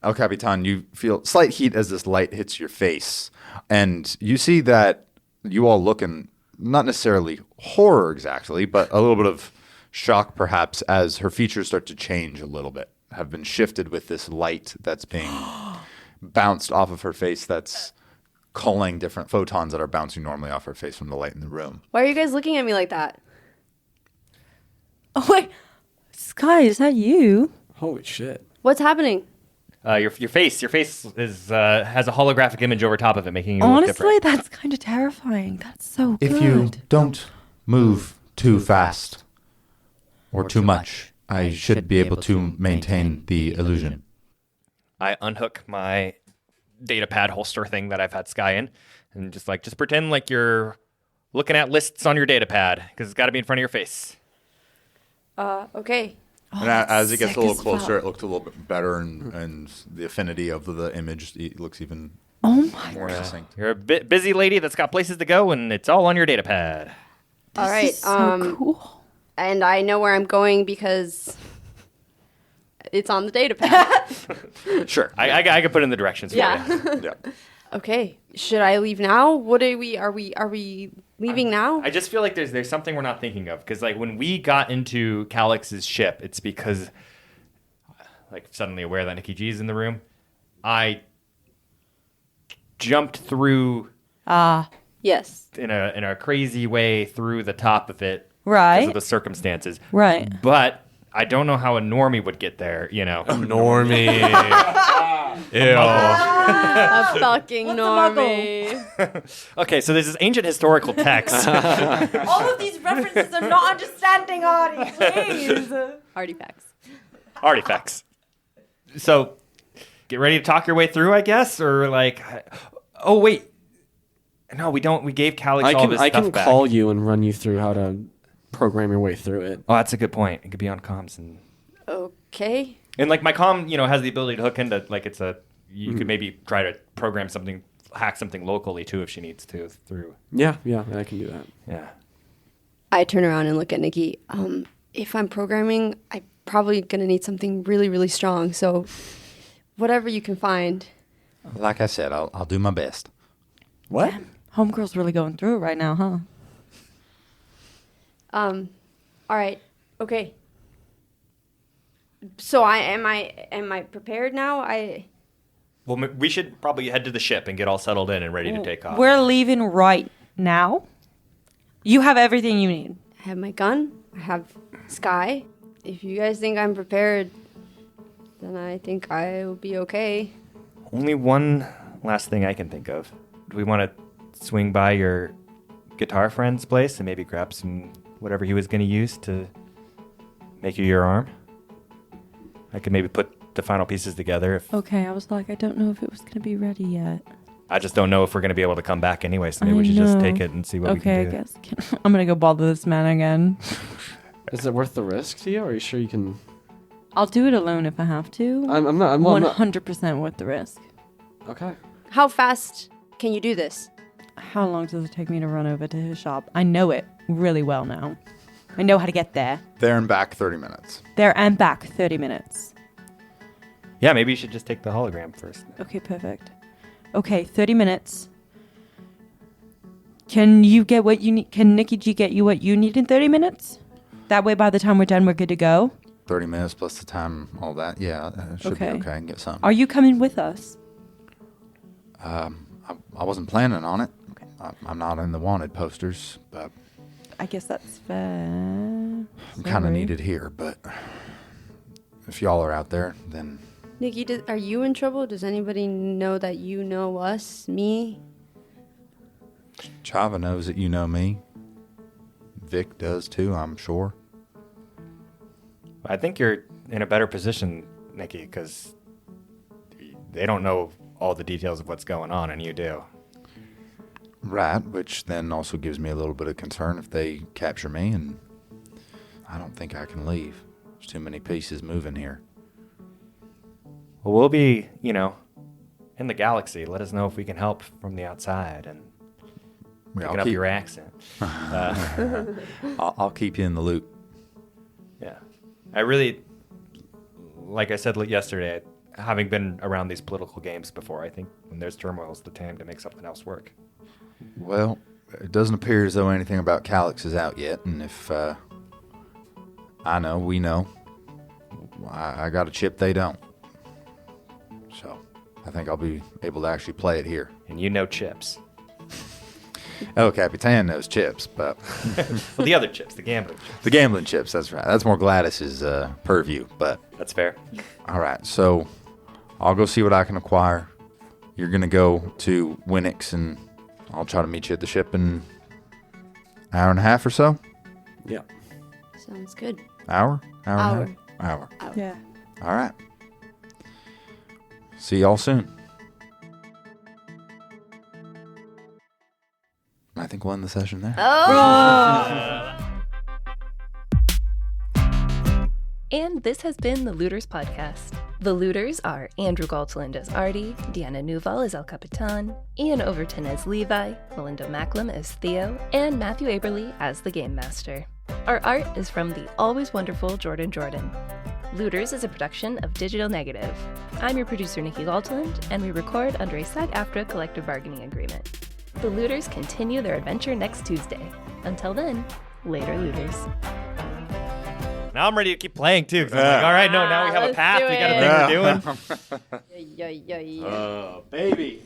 El Capitan, you feel slight heat as this light hits your face, and you see that you all look in not necessarily horror exactly, but a little bit of shock perhaps as her features start to change a little bit, have been shifted with this light that's being bounced off of her face that's culling different photons that are bouncing normally off her face from the light in the room. Why are you guys looking at me like that? Oh wait, Sky, is that you? Holy shit. What's happening? Your face is has a holographic image over top of it, making you look Honestly, different. that's kind of terrifying. That's so good. If you don't move too fast or too much, I should be able to maintain the illusion. I unhook my data pad holster thing that I've had Sky in, and just pretend like you're looking at lists on your data pad because it's got to be in front of your face. Okay. And as it gets sick a little as closer, fuck. it looks a little bit better, and the affinity of the image looks even Oh my more god. succinct. You're a busy lady that's got places to go, and it's all on your data pad. All right. This is so cool. And I know where I'm going because it's on the data pad. Sure. I can put in the directions for you. Yeah. Yeah. Okay. Should I leave now? What are we leaving now? I just feel like there's something we're not thinking of, because like when we got into Calix's ship, it's because like suddenly aware that Nikki G's in the room. I jumped through Yes. in a crazy way through the top of it because Right. of the circumstances. Right. But I don't know how a normie would get there, you know. Normie. Ew. A fucking What's a normie. Okay, so there's this ancient historical text. All of these references are not understanding, Ardi. Please. Artifacts. Artifacts. So get ready to talk your way through, I guess, or like, oh wait, no, we don't. We gave Calix all this I stuff can back. call you and run you through how to program your way through it. Oh, that's a good point. It could be on comms, Okay. and like my comm, has the ability to hook into like it's a. You could maybe try to program something, hack something locally too if she needs to through. Yeah, I can do that. Yeah. I turn around and look at Nikki. If I'm programming, I'm probably gonna need something really, really strong. So, whatever you can find. Like I said, I'll do my best. What? Homegirl's really going through it right now, huh? All right. Okay. So am I prepared now? Well, we should probably head to the ship and get all settled in and ready to take off. We're leaving right now. You have everything you need. I have my gun. I have Sky. If you guys think I'm prepared, then I think I will be okay. Only one last thing I can think of. Do we want to swing by your guitar friend's place and maybe grab some whatever he was going to use to make you your arm? I could maybe put the final pieces together. Okay, I was like, I don't know if it was going to be ready yet. I just don't know if we're going to be able to come back anyway, so maybe I we should just know. take it and see what we Okay, I can do. guess. I'm going to go bother this man again. Is it worth the risk, Theo? Are you sure you can? I'll do it alone if I have to. I'm not. I'm not. 100% worth the risk. Okay. How fast can you do this? How long does it take me to run over to his shop? I know it really well now. I know how to get there. There and back 30 minutes. There and back 30 minutes. Yeah, maybe you should just take the hologram first. Okay, perfect. Okay, 30 minutes. Can you get what you need? Can Nikki G get you what you need in 30 minutes? That way, by the time we're done, we're good to go. 30 minutes plus the time, all that. Yeah, it should be Okay. okay. I can get some. Are you coming with us? I wasn't planning on it. I'm not in the wanted posters, but I guess that's fair. I'm kind of needed here. But if y'all are out there, then Nikki, are you in trouble? Does anybody know that you know us? Me? Chava knows that you know me. Vic does too, I'm sure. I think you're in a better position, Nikki, because they don't know all the details of what's going on, and you do. Right, which then also gives me a little bit of concern if they capture me, and I don't think I can leave. There's too many pieces moving here. Well, we'll be, in the galaxy. Let us know if we can help from the outside. And picking up your accent. I'll keep you in the loop. Yeah. I really, like I said yesterday, having been around these political games before, I think when there's turmoil, it's the time to make something else work. Well, it doesn't appear as though anything about Calyx is out yet, and if we know, I got a chip they don't. So I think I'll be able to actually play it here. And you know chips. Oh, Capitan knows chips, but Well, the other chips, the gambling chips. the gambling chips, that's right. That's more Gladys's purview, but That's fair. all right. So I'll go see what I can acquire. You're going to go to Winix, and I'll try to meet you at the ship in an hour and a half or so. Yeah. Sounds good. Hour? Hour. Hour. And a half? Hour. Yeah. All right. See y'all soon. I think we'll end the session there. And this has been the Looters Podcast. The Looters are Andrew Galteland as Ardi, Deanna Núval as El Capitan, Ian Overton as Levi, Melinda Macklem as Theo, and Mathew Aberly as the Game Master. Our art is from the always wonderful Jordan. Looters is a production of Digital Negative. I'm your producer, Nikki Galteland, and we record under a SAG-AFTRA collective bargaining agreement. The Looters continue their adventure next Tuesday. Until then, later, Looters. Now I'm ready to keep playing too. 'Cause I'm like, all right, no, now we have a Let's path. do We got a thing we're doing. Yeah. Baby.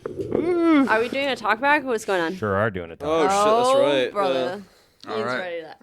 Are we doing a talkback? What's going on? Sure are doing it. Oh, shit, that's right. brother. All Ian's right. ready to that.